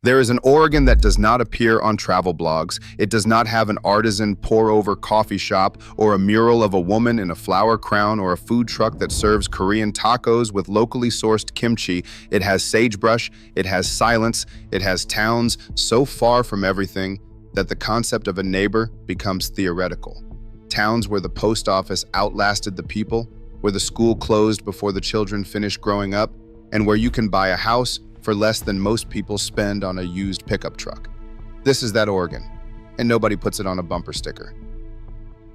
There is an Oregon that does not appear on travel blogs. It does not have an artisan pour-over coffee shop or a mural of a woman in a flower crown or a food truck that serves Korean tacos with locally sourced kimchi. It has sagebrush, it has silence, it has towns so far from everything that the concept of a neighbor becomes theoretical. Towns where the post office outlasted the people, where the school closed before the children finished growing up, and where you can buy a house for less than most people spend on a used pickup truck. This is that Oregon, and nobody puts it on a bumper sticker.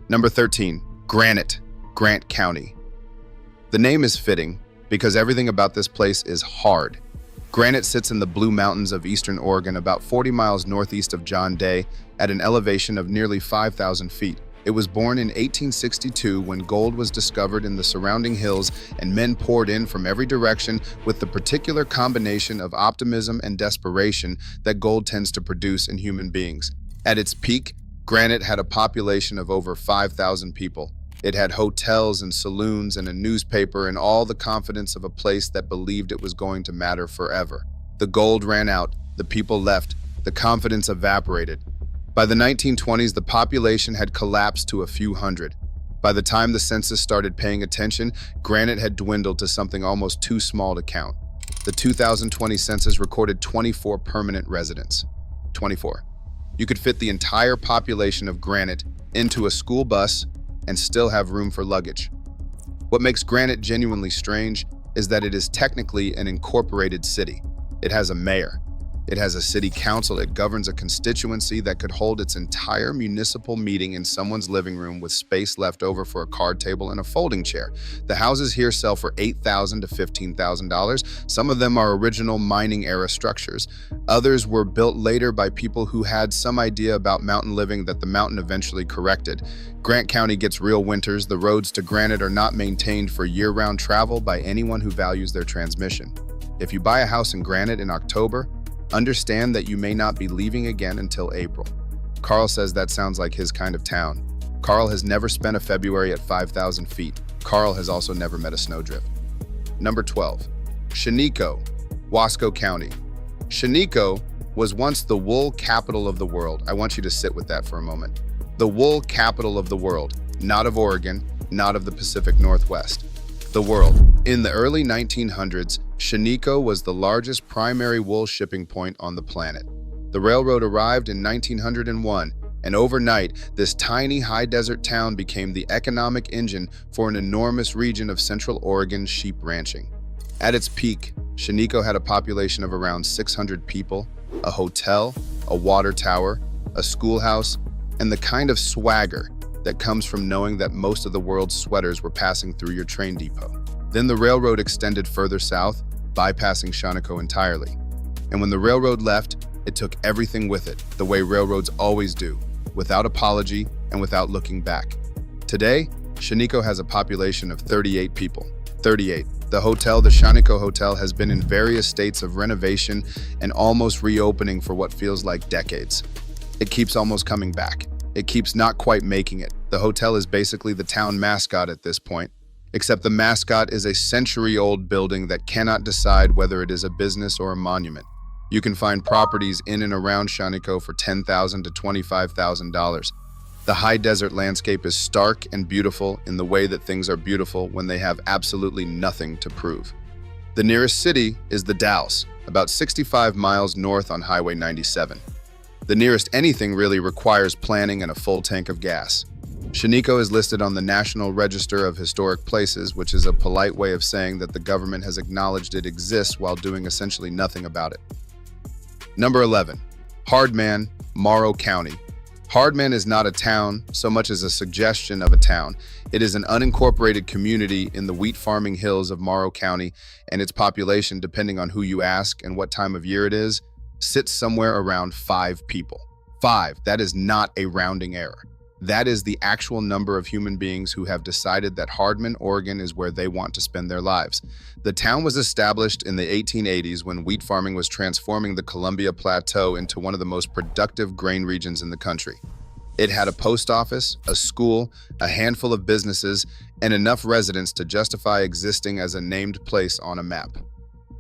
Number 13, Granite, Grant County. The name is fitting because everything about this place is hard. Granite sits in the Blue Mountains of eastern Oregon, about 40 miles northeast of John Day, at an elevation of nearly 5,000 feet. It was born in 1862 when gold was discovered in the surrounding hills and men poured in from every direction with the particular combination of optimism and desperation that gold tends to produce in human beings. At its peak, Granite had a population of over 5,000 people. It had hotels and saloons and a newspaper and all the confidence of a place that believed it was going to matter forever. The gold ran out, the people left, the confidence evaporated. By the 1920s, the population had collapsed to a few hundred. By the time the census started paying attention, Granite had dwindled to something almost too small to count. The 2020 census recorded 24 permanent residents. 24. You could fit the entire population of Granite into a school bus and still have room for luggage. What makes Granite genuinely strange is that it is technically an incorporated city. It has a mayor. It has a city council. It governs a constituency that could hold its entire municipal meeting in someone's living room with space left over for a card table and a folding chair. The houses here sell for $8,000 to $15,000. Some of them are original mining era structures. Others were built later by people who had some idea about mountain living that the mountain eventually corrected. Grant County gets real winters. The roads to Granite are not maintained for year-round travel by anyone who values their transmission. If you buy a house in Granite in October, understand that you may not be leaving again until April. Carl says that sounds like his kind of town. Carl has never spent a February at 5,000 feet. Carl has also never met a snowdrift. Number 12, Shaniko, Wasco County. Shaniko was once the wool capital of the world. I want you to sit with that for a moment. The wool capital of the world, not of Oregon, not of the Pacific Northwest. The world. In the early 1900s, Shaniko was the largest primary wool shipping point on the planet. The railroad arrived in 1901, and overnight, this tiny high desert town became the economic engine for an enormous region of Central Oregon sheep ranching. At its peak, Shaniko had a population of around 600 people, a hotel, a water tower, a schoolhouse, and the kind of swagger that comes from knowing that most of the world's sweaters were passing through your train depot. Then the railroad extended further south, bypassing Shaniko entirely. And when the railroad left, it took everything with it, the way railroads always do, without apology and without looking back. Today, Shaniko has a population of 38 people. 38. The hotel, the Shaniko Hotel, has been in various states of renovation and almost reopening for what feels like decades. It keeps almost coming back. It keeps not quite making it. The hotel is basically the town mascot at this point, except the mascot is a century-old building that cannot decide whether it is a business or a monument. You can find properties in and around Shaniko for $10,000 to $25,000. The high desert landscape is stark and beautiful in the way that things are beautiful when they have absolutely nothing to prove. The nearest city is the Dalles, about 65 miles north on Highway 97. The nearest anything really requires planning and a full tank of gas. Shaniko is listed on the National Register of Historic Places, which is a polite way of saying that the government has acknowledged it exists while doing essentially nothing about it. Number 11, Hardman, Morrow County. Hardman is not a town so much as a suggestion of a town. It is an unincorporated community in the wheat farming hills of Morrow County, and its population, depending on who you ask and what time of year it is, sits somewhere around 5 people. 5, that is not a rounding error. That is the actual number of human beings who have decided that Hardman, Oregon is where they want to spend their lives. The town was established in the 1880s when wheat farming was transforming the Columbia Plateau into one of the most productive grain regions in the country. It had a post office, a school, a handful of businesses, and enough residents to justify existing as a named place on a map.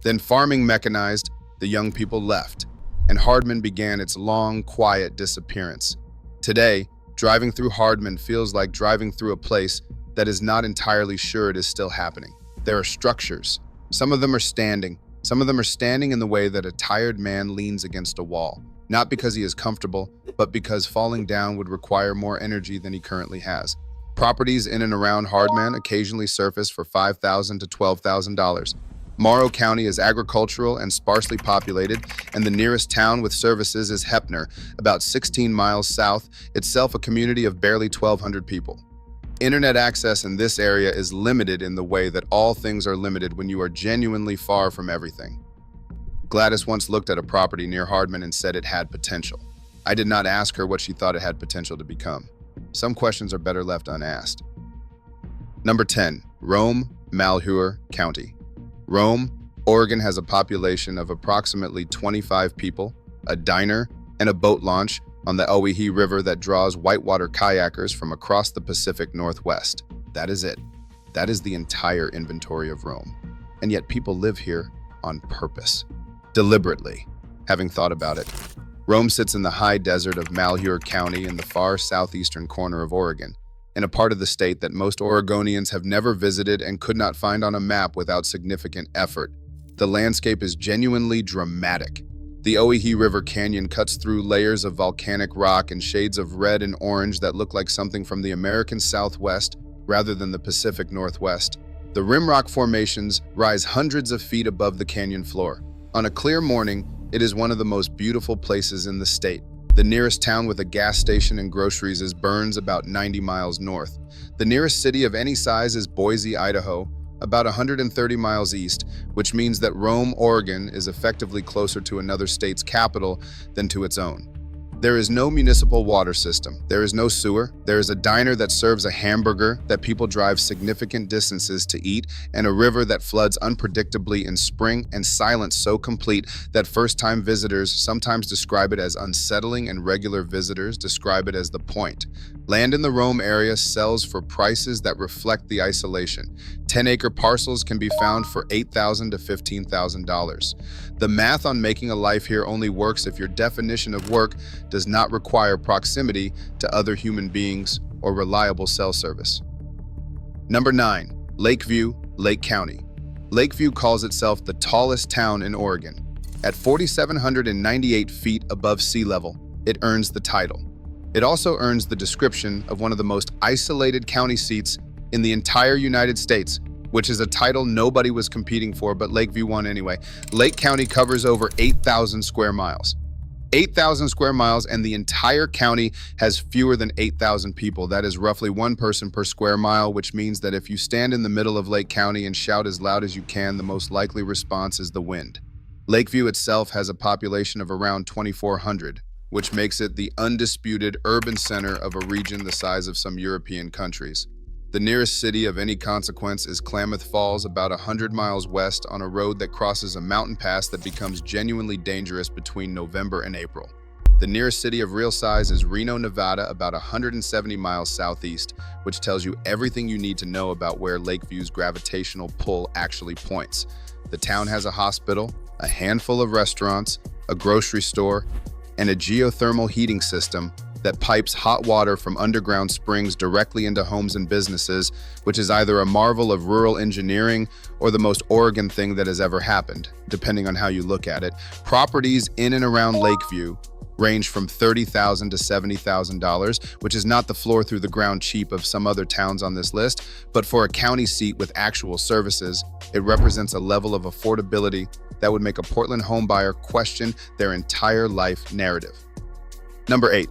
Then farming mechanized, the young people left. and Hardman began its long, quiet disappearance. Today, driving through Hardman feels like driving through a place that is not entirely sure it is still happening. There are structures. Some of them are standing. Some of them are standing in the way that a tired man leans against a wall, not because he is comfortable, but because falling down would require more energy than he currently has. Properties in and around Hardman occasionally surface for $5,000 to $12,000. Morrow County is agricultural and sparsely populated, and the nearest town with services is Heppner, about 16 miles south, itself a community of barely 1,200 people. Internet access in this area is limited in the way that all things are limited when you are genuinely far from everything. Gladys once looked at a property near Hardman and said it had potential. I did not ask her what she thought it had potential to become. Some questions are better left unasked. Number 10. Rome, Malheur County. Rome, Oregon has a population of approximately 25 people, a diner, and a boat launch on the Owyhee River that draws whitewater kayakers from across the Pacific Northwest. That is it. That is the entire inventory of Rome. And yet people live here on purpose, deliberately, having thought about it. Rome sits in the high desert of Malheur County in the far southeastern corner of Oregon, in a part of the state that most Oregonians have never visited and could not find on a map without significant effort. The landscape is genuinely dramatic. The Owyhee River Canyon cuts through layers of volcanic rock and shades of red and orange that look like something from the American Southwest rather than the Pacific Northwest. The rimrock formations rise hundreds of feet above the canyon floor. On a clear morning, it is one of the most beautiful places in the state. The nearest town with a gas station and groceries is Burns, about 90 miles north. The nearest city of any size is Boise, Idaho, about 130 miles east, which means that Rome, Oregon is effectively closer to another state's capital than to its own. There is no municipal water system. There is no sewer. There is a diner that serves a hamburger that people drive significant distances to eat, and a river that floods unpredictably in spring, and silence so complete that first-time visitors sometimes describe it as unsettling and regular visitors describe it as the point. Land in the Rome area sells for prices that reflect the isolation. 10-acre parcels can be found for $8,000 to $15,000. The math on making a life here only works if your definition of work does not require proximity to other human beings or reliable cell service. Number 9. Lakeview, Lake County. Lakeview calls itself the tallest town in Oregon. At 4,798 feet above sea level, it earns the title. It also earns the description of one of the most isolated county seats in the entire United States, which is a title nobody was competing for, but Lakeview won anyway. Lake County covers over 8,000 square miles. 8,000 square miles, and the entire county has fewer than 8,000 people. That is roughly one person per square mile, which means that if you stand in the middle of Lake County and shout as loud as you can, the most likely response is the wind. Lakeview itself has a population of around 2,400, which makes it the undisputed urban center of a region the size of some European countries. The nearest city of any consequence is Klamath Falls, about 100 miles west on a road that crosses a mountain pass that becomes genuinely dangerous between November and April. The nearest city of real size is Reno, Nevada, about 170 miles southeast, which tells you everything you need to know about where Lakeview's gravitational pull actually points. The town has a hospital, a handful of restaurants, a grocery store, and a geothermal heating system that pipes hot water from underground springs directly into homes and businesses, which is either a marvel of rural engineering or the most Oregon thing that has ever happened, depending on how you look at it. Properties in and around Lakeview range from $30,000 to $70,000, which is not the floor through the ground cheap of some other towns on this list, but for a county seat with actual services, it represents a level of affordability that would make a Portland homebuyer question their entire life narrative. Number 8.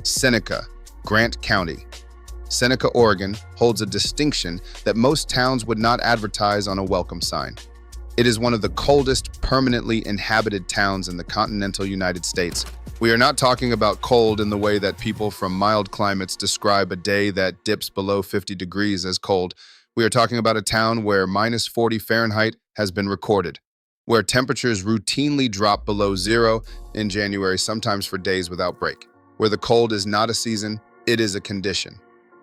Seneca, Grant County. Seneca, Oregon holds a distinction that most towns would not advertise on a welcome sign. It is one of the coldest permanently inhabited towns in the continental United States. We are not talking about cold in the way that people from mild climates describe a day that dips below 50 degrees as cold. We are talking about a town where minus 40 Fahrenheit has been recorded, where temperatures routinely drop below zero in January, sometimes for days without break, where the cold is not a season, it is a condition.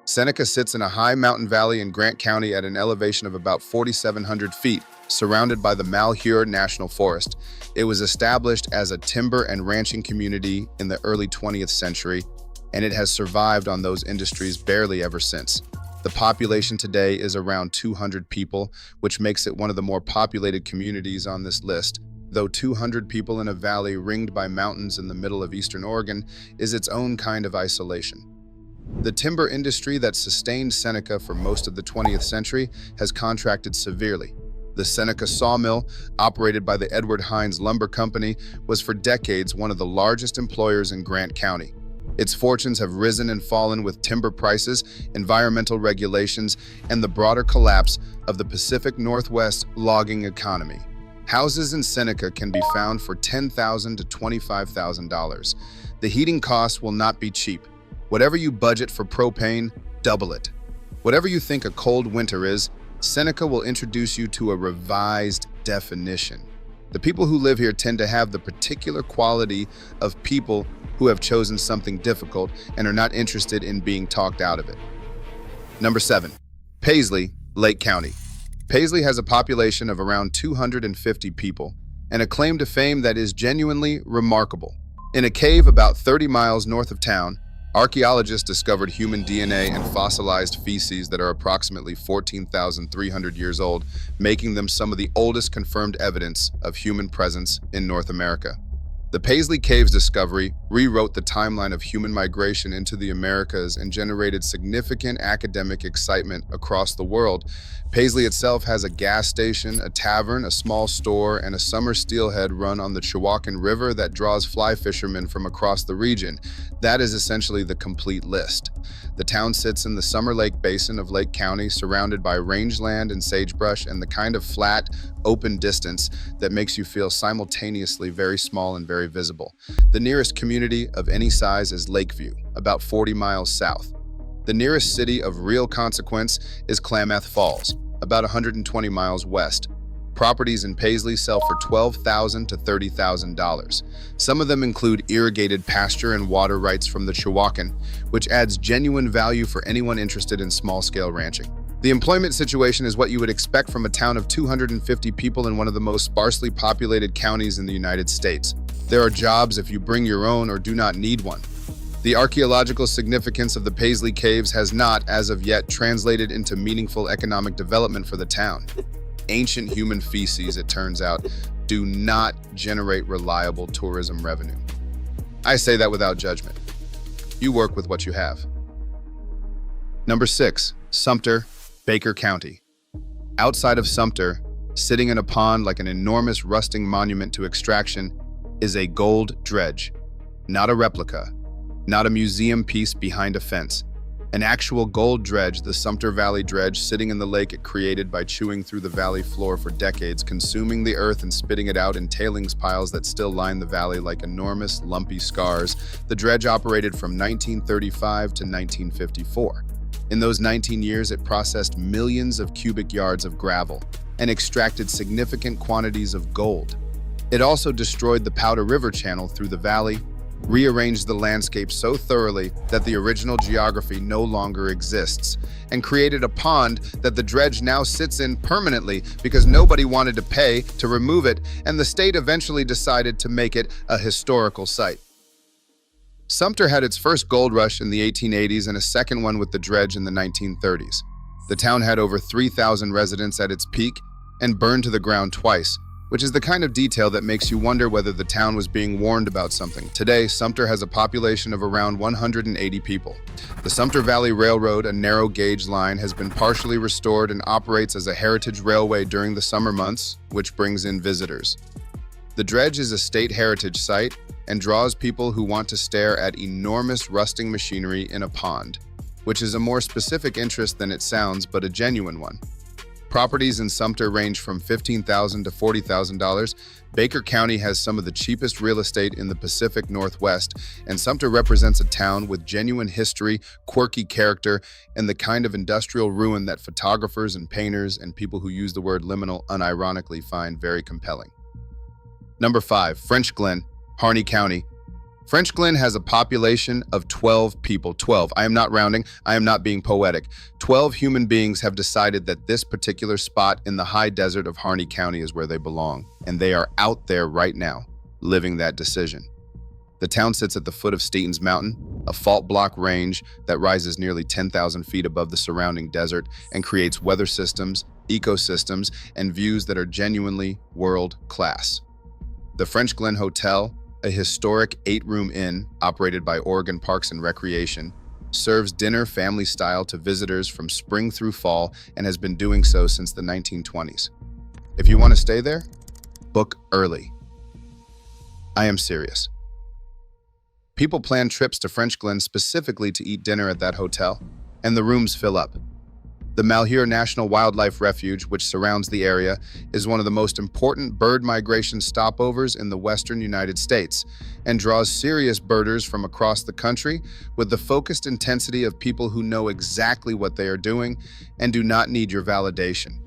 Seneca sits in a high mountain valley in Grant County at an elevation of about 4,700 feet, surrounded by the Malheur National Forest. It was established as a timber and ranching community in the early 20th century, and it has survived on those industries barely ever since. The population today is around 200 people, which makes it one of the more populated communities on this list. Though 200 people in a valley ringed by mountains in the middle of eastern Oregon is its own kind of isolation. The timber industry that sustained Seneca for most of the 20th century has contracted severely. The Seneca sawmill, operated by the Edward Hines Lumber Company, was for decades one of the largest employers in Grant County. Its fortunes have risen and fallen with timber prices, environmental regulations, and the broader collapse of the Pacific Northwest logging economy. Houses in Seneca can be found for $10,000 to $25,000. The heating costs will not be cheap. Whatever you budget for propane, double it. Whatever you think a cold winter is, Seneca will introduce you to a revised definition. The people who live here tend to have the particular quality of people who have chosen something difficult and are not interested in being talked out of it. Number 7. Paisley, Lake County. Paisley has a population of around 250 people and a claim to fame that is genuinely remarkable. In a cave about 30 miles north of town, archaeologists discovered human DNA and fossilized feces that are approximately 14,300 years old, making them some of the oldest confirmed evidence of human presence in North America. The Paisley Caves discovery rewrote the timeline of human migration into the Americas and generated significant academic excitement across the world. Paisley itself has a gas station, a tavern, a small store, and a summer steelhead run on the Chewaucan River that draws fly fishermen from across the region. That is essentially the complete list. The town sits in the Summer Lake Basin of Lake County, surrounded by rangeland and sagebrush and the kind of flat, open distance that makes you feel simultaneously very small and very visible. The nearest community of any size is Lakeview, about 40 miles south. The nearest city of real consequence is Klamath Falls, about 120 miles west. Properties in Paisley sell for $12,000 to $30,000. Some of them include irrigated pasture and water rights from the Chewaucan, which adds genuine value for anyone interested in small-scale ranching. The employment situation is what you would expect from a town of 250 people in one of the most sparsely populated counties in the United States. There are jobs if you bring your own or do not need one. The archaeological significance of the Paisley Caves has not, as of yet, translated into meaningful economic development for the town. Ancient human feces, it turns out, do not generate reliable tourism revenue. I say that without judgment. You work with what you have. Number 6, Sumpter, Baker County. Outside of Sumpter, sitting in a pond like an enormous rusting monument to extraction, is a gold dredge. Not a replica, not a museum piece behind a fence. An actual gold dredge, the Sumpter Valley Dredge, sitting in the lake it created by chewing through the valley floor for decades, consuming the earth and spitting it out in tailings piles that still line the valley like enormous, lumpy scars. The dredge operated from 1935 to 1954. In those 19 years, it processed millions of cubic yards of gravel and extracted significant quantities of gold. It also destroyed the Powder River channel through the valley, rearranged the landscape so thoroughly that the original geography no longer exists, and created a pond that the dredge now sits in permanently because nobody wanted to pay to remove it, and the state eventually decided to make it a historical site. Sumpter had its first gold rush in the 1880s and a second one with the dredge in the 1930s. The town had over 3,000 residents at its peak and burned to the ground twice, which is the kind of detail that makes you wonder whether the town was being warned about something. Today, Sumpter has a population of around 180 people. The Sumpter Valley Railroad, a narrow-gauge line, has been partially restored and operates as a heritage railway during the summer months, which brings in visitors. The dredge is a state heritage site and draws people who want to stare at enormous rusting machinery in a pond, which is a more specific interest than it sounds, but a genuine one. Properties in Sumpter range from $15,000 to $40,000. Baker County has some of the cheapest real estate in the Pacific Northwest, and Sumpter represents a town with genuine history, quirky character, and the kind of industrial ruin that photographers and painters and people who use the word liminal unironically find very compelling. Number 5, Frenchglen, Harney County. Frenchglen has a population of 12 people. 12. I am not rounding. I am not being poetic. 12 human beings have decided that this particular spot in the high desert of Harney County is where they belong, and they are out there right now, living that decision. The town sits at the foot of Steaton's Mountain, a fault block range that rises nearly 10,000 feet above the surrounding desert and creates weather systems, ecosystems, and views that are genuinely world-class. The Frenchglen Hotel, a historic 8-room inn operated by Oregon Parks and Recreation, serves dinner family style to visitors from spring through fall and has been doing so since the 1920s. If you want to stay there, book early. I am serious. People plan trips to Frenchglen specifically to eat dinner at that hotel, and the rooms fill up. The Malheur National Wildlife Refuge, which surrounds the area, is one of the most important bird migration stopovers in the western United States and draws serious birders from across the country with the focused intensity of people who know exactly what they are doing and do not need your validation.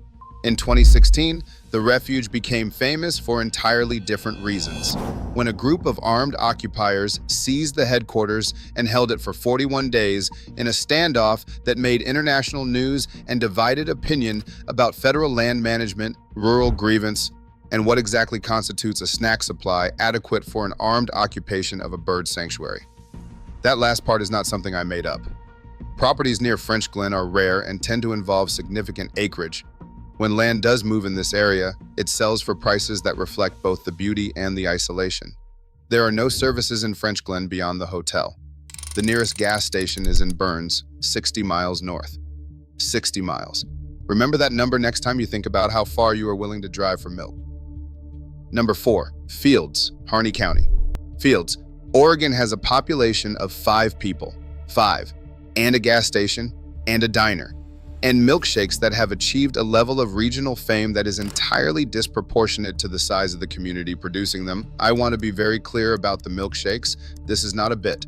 In 2016, the refuge became famous for entirely different reasons. When a group of armed occupiers seized the headquarters and held it for 41 days in a standoff that made international news and divided opinion about federal land management, rural grievance, and what exactly constitutes a snack supply adequate for an armed occupation of a bird sanctuary. That last part is not something I made up. Properties near Frenchglen are rare and tend to involve significant acreage. When land does move in this area, it sells for prices that reflect both the beauty and the isolation. There are no services in Frenchglen beyond the hotel. The nearest gas station is in Burns, 60 miles north. 60 miles. Remember that number next time you think about how far you are willing to drive for milk. Number 4, Fields, Harney County. Fields, Oregon has a population of 5 people, 5, and a gas station, and a diner, and milkshakes that have achieved a level of regional fame that is entirely disproportionate to the size of the community producing them. I want to be very clear about the milkshakes. This is not a bit.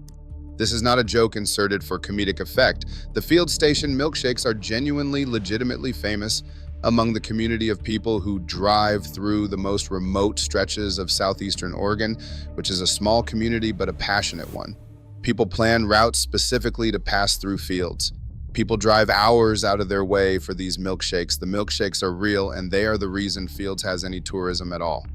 This is not a joke inserted for comedic effect. The Field Station milkshakes are genuinely, legitimately famous among the community of people who drive through the most remote stretches of southeastern Oregon, which is a small community but a passionate one. People plan routes specifically to pass through Fields. People drive hours out of their way for these milkshakes. The milkshakes are real, and they are the reason Fields has any tourism at all.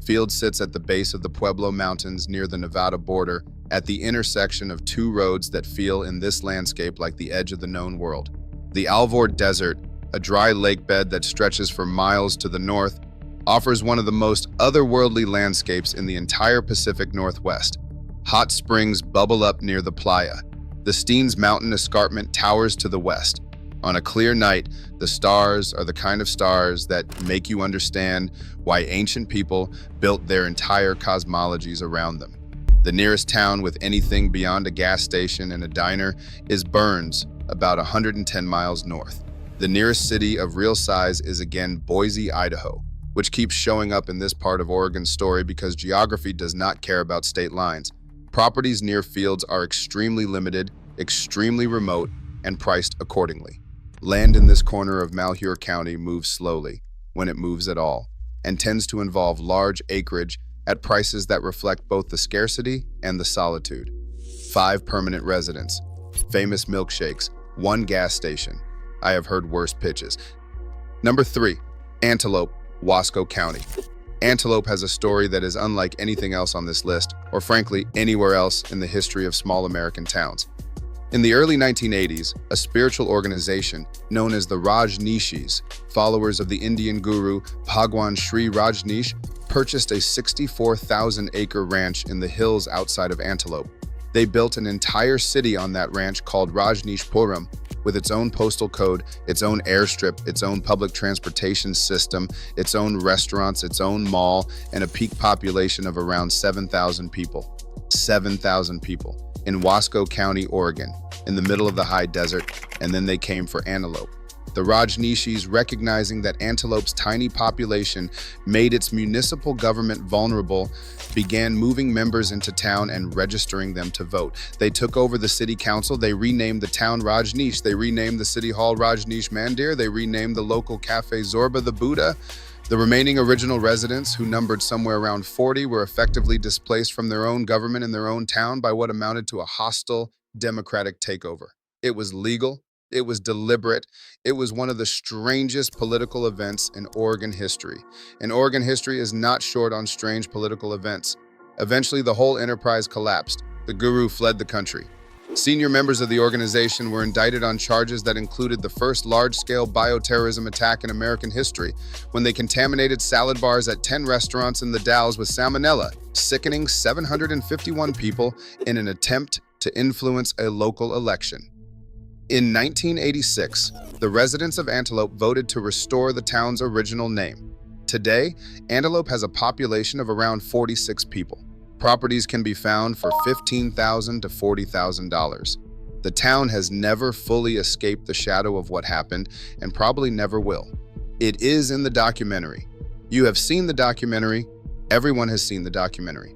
Fields sits at the base of the Pueblo Mountains near the Nevada border, at the intersection of 2 roads that feel in this landscape like the edge of the known world. The Alvord Desert, a dry lake bed that stretches for miles to the north, offers one of the most otherworldly landscapes in the entire Pacific Northwest. Hot springs bubble up near the playa. The Steens Mountain escarpment towers to the west. On a clear night, the stars are the kind of stars that make you understand why ancient people built their entire cosmologies around them. The nearest town with anything beyond a gas station and a diner is Burns, about 110 miles north. The nearest city of real size is again Boise, Idaho, which keeps showing up in this part of Oregon's story because geography does not care about state lines. Properties near Fields are extremely limited, extremely remote, and priced accordingly. Land in this corner of Malheur County moves slowly, when it moves at all, and tends to involve large acreage at prices that reflect both the scarcity and the solitude. 5 permanent residents, famous milkshakes, 1 gas station. I have heard worse pitches. Number 3, Antelope, Wasco County. Antelope has a story that is unlike anything else on this list, or frankly, anywhere else in the history of small American towns. In the early 1980s, a spiritual organization known as the Rajneeshis, followers of the Indian guru Bhagwan Sri Rajneesh, purchased a 64,000-acre ranch in the hills outside of Antelope. They built an entire city on that ranch called Rajneeshpuram, with its own postal code, its own airstrip, its own public transportation system, its own restaurants, its own mall, and a peak population of around 7,000 people. 7,000 people in Wasco County, Oregon, in the middle of the high desert, and then they came for Antelope. The Rajneeshis, recognizing that Antelope's tiny population made its municipal government vulnerable, began moving members into town and registering them to vote. They took over the city council. They renamed the town Rajneesh. They renamed the city hall Rajneesh Mandir. They renamed the local cafe Zorba the Buddha. The remaining original residents, who numbered somewhere around 40, were effectively displaced from their own government in their own town by what amounted to a hostile democratic takeover. It was legal, it was deliberate, it was one of the strangest political events in Oregon history. And Oregon history is not short on strange political events. Eventually, the whole enterprise collapsed. The guru fled the country. Senior members of the organization were indicted on charges that included the first large-scale bioterrorism attack in American history when they contaminated salad bars at 10 restaurants in the Dalles with salmonella, sickening 751 people in an attempt to influence a local election. In 1986, the residents of Antelope voted to restore the town's original name. Today, Antelope has a population of around 46 people. Properties can be found for $15,000 to $40,000. The town has never fully escaped the shadow of what happened and probably never will. It is in the documentary. You have seen the documentary. Everyone has seen the documentary.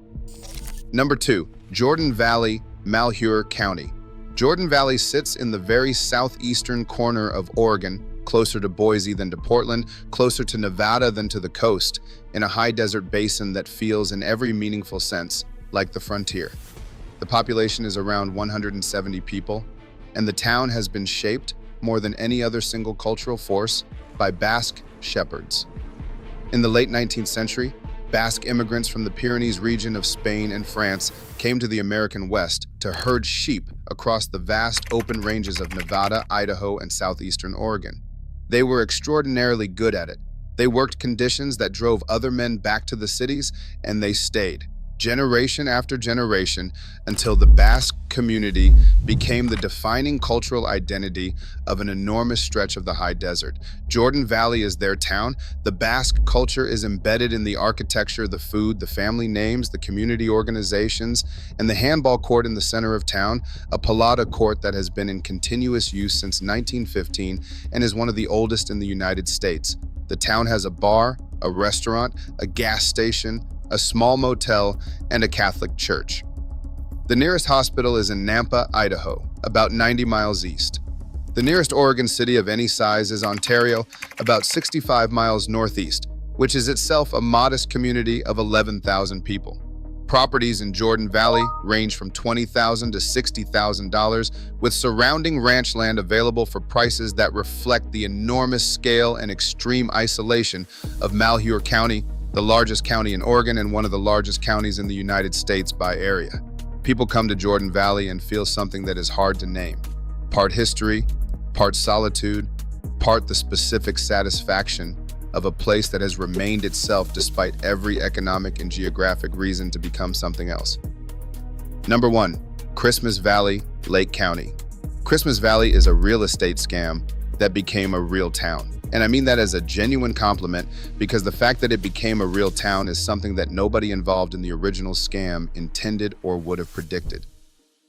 Number 2, Jordan Valley, Malheur County. Jordan Valley sits in the very southeastern corner of Oregon, closer to Boise than to Portland, closer to Nevada than to the coast, in a high desert basin that feels in every meaningful sense like the frontier. The population is around 170 people, and the town has been shaped, more than any other single cultural force, by Basque shepherds. In the late 19th century, Basque immigrants from the Pyrenees region of Spain and France came to the American West to herd sheep across the vast open ranges of Nevada, Idaho, and southeastern Oregon. They were extraordinarily good at it. They worked conditions that drove other men back to the cities, and they stayed, generation after generation, until the Basque community became the defining cultural identity of an enormous stretch of the high desert. Jordan Valley is their town. The Basque culture is embedded in the architecture, the food, the family names, the community organizations, and the handball court in the center of town, a palada court that has been in continuous use since 1915 and is one of the oldest in the United States. The town has a bar, a restaurant, a gas station, a small motel, and a Catholic church. The nearest hospital is in Nampa, Idaho, about 90 miles east. The nearest Oregon city of any size is Ontario, about 65 miles northeast, which is itself a modest community of 11,000 people. Properties in Jordan Valley range from $20,000 to $60,000, with surrounding ranch land available for prices that reflect the enormous scale and extreme isolation of Malheur County, the largest county in Oregon and one of the largest counties in the United States by area. People come to Jordan Valley and feel something that is hard to name. Part history, part solitude, part the specific satisfaction of a place that has remained itself despite every economic and geographic reason to become something else. Number 1, Christmas Valley, Lake County. Christmas Valley is a real estate scam that became a real town. And I mean that as a genuine compliment, because the fact that it became a real town is something that nobody involved in the original scam intended or would have predicted.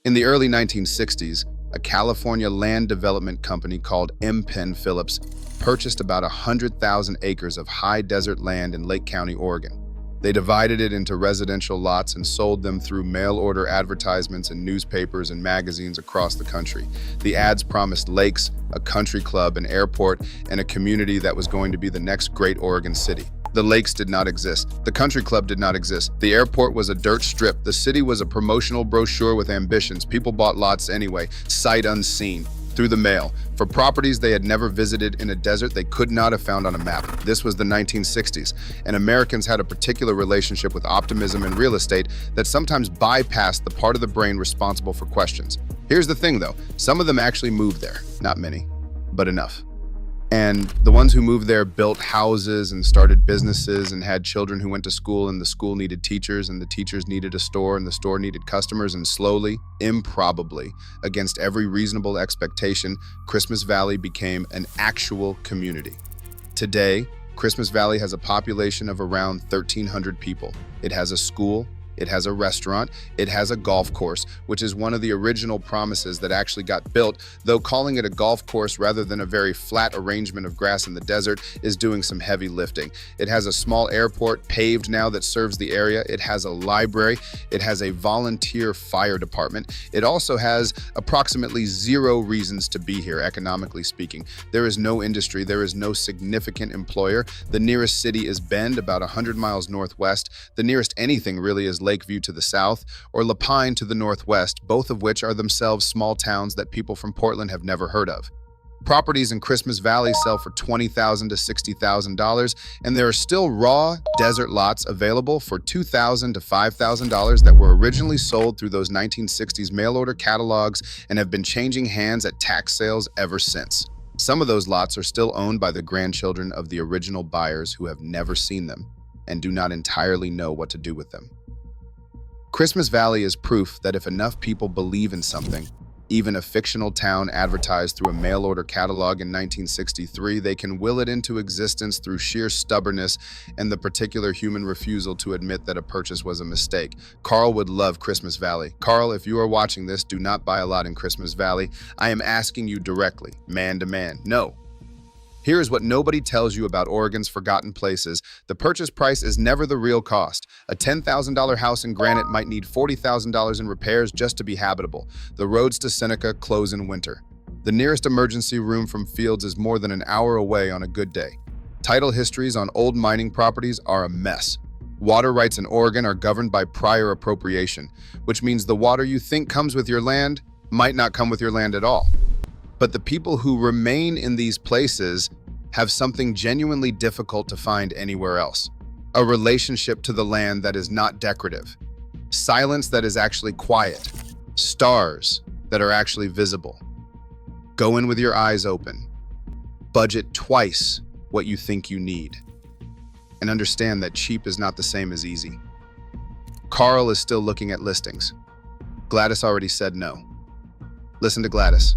In the early 1960s, a California land development company called M. Penn Phillips purchased about 100,000 acres of high desert land in Lake County, Oregon. They divided it into residential lots and sold them through mail-order advertisements in newspapers and magazines across the country. The ads promised lakes, a country club, an airport, and a community that was going to be the next great Oregon city. The lakes did not exist. The country club did not exist. The airport was a dirt strip. The city was a promotional brochure with ambitions. People bought lots anyway, sight unseen, through the mail, for properties they had never visited in a desert they could not have found on a map. This was the 1960s, and Americans had a particular relationship with optimism and real estate that sometimes bypassed the part of the brain responsible for questions. Here's the thing though, some of them actually moved there. Not many, but enough. And the ones who moved there built houses and started businesses and had children who went to school, and the school needed teachers and the teachers needed a store and the store needed customers, and slowly, improbably, against every reasonable expectation, Christmas Valley became an actual community. Today, Christmas Valley has a population of around 1,300 people. It has a school, It has a restaurant. It has a golf course, which is one of the original promises that actually got built, though calling it a golf course rather than a very flat arrangement of grass in the desert is doing some heavy lifting. It has a small airport, paved now, that serves the area. It has a library. It has a volunteer fire department. It also has approximately 0 reasons to be here, economically speaking. There is no industry. There is no significant employer. The nearest city is Bend, about 100 miles northwest. The nearest anything really is Lakeview to the south, or Lapine to the northwest, both of which are themselves small towns that people from Portland have never heard of. Properties in Christmas Valley sell for $20,000 to $60,000, and there are still raw desert lots available for $2,000 to $5,000 that were originally sold through those 1960s mail-order catalogs and have been changing hands at tax sales ever since. Some of those lots are still owned by the grandchildren of the original buyers who have never seen them and do not entirely know what to do with them. Christmas Valley is proof that if enough people believe in something, even a fictional town advertised through a mail-order catalog in 1963, they can will it into existence through sheer stubbornness and the particular human refusal to admit that a purchase was a mistake. Carl would love Christmas Valley. Carl, if you are watching this, do not buy a lot in Christmas Valley. I am asking you directly, man to man. No. Here is what nobody tells you about Oregon's forgotten places. The purchase price is never the real cost. A $10,000 house in Granite might need $40,000 in repairs just to be habitable. The roads to Seneca close in winter. The nearest emergency room from Fields is more than an hour away on a good day. Title histories on old mining properties are a mess. Water rights in Oregon are governed by prior appropriation, which means the water you think comes with your land might not come with your land at all. But the people who remain in these places have something genuinely difficult to find anywhere else. A relationship to the land that is not decorative. Silence that is actually quiet. Stars that are actually visible. Go in with your eyes open. Budget twice what you think you need. And understand that cheap is not the same as easy. Carl is still looking at listings. Gladys already said no. Listen to Gladys.